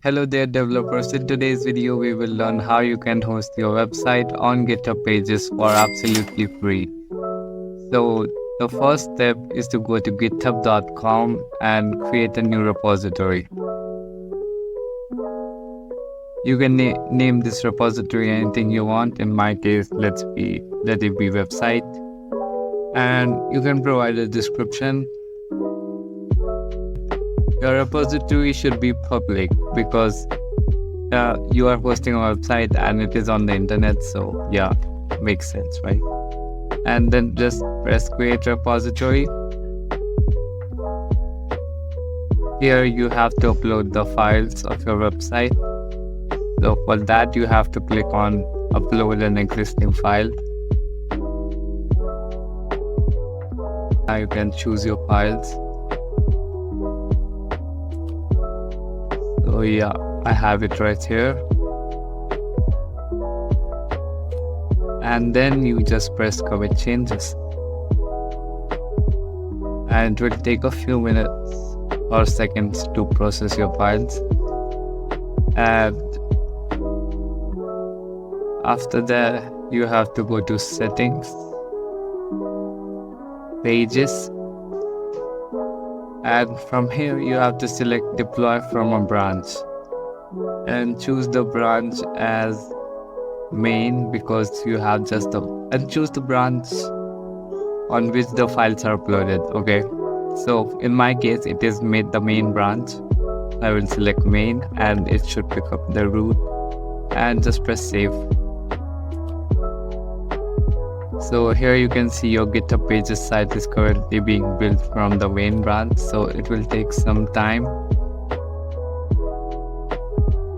Hello there developers, in today's video we will learn how you can host your website on GitHub pages for absolutely free. So the first step is to go to github.com and create a new repository. You can name this repository anything you want. In my case, let it be website, and you can provide a description. Your repository should be public because you are hosting a website and it is on the internet, so yeah, makes sense, right? And then just press create repository. Here you have to upload the files of your website. So for that you have to click on upload an existing file. Now you can choose your files. So yeah, I have it right here. And then you just press commit changes. And it will take a few minutes or seconds to process your files. And after that, you have to go to settings, pages, and from here you have to select deploy from a branch and choose the branch as main because you have and choose the branch on which the files are uploaded. Okay, so in my case it is the main branch. I will select main and it should pick up the root and just press save. So here you can see your GitHub pages site is currently being built from the main branch, so it will take some time.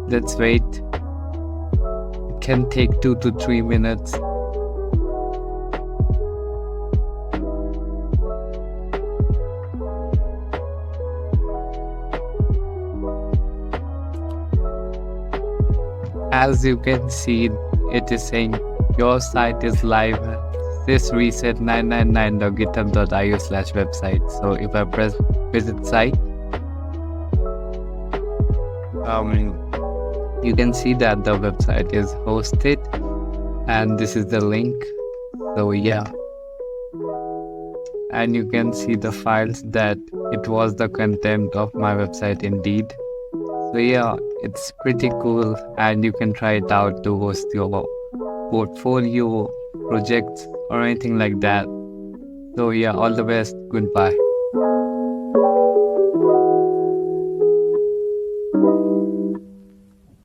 Let's wait. It can take 2 to 3 minutes. As you can see, it is saying your site is live. This reset 999.github.io/website. So if I press visit site, you can see that the website is hosted and this is the link. So yeah, and you can see the files that it was the content of my website indeed. So yeah, it's pretty cool and you can try it out to host your portfolio, projects or anything like that. So yeah, all the best. Goodbye.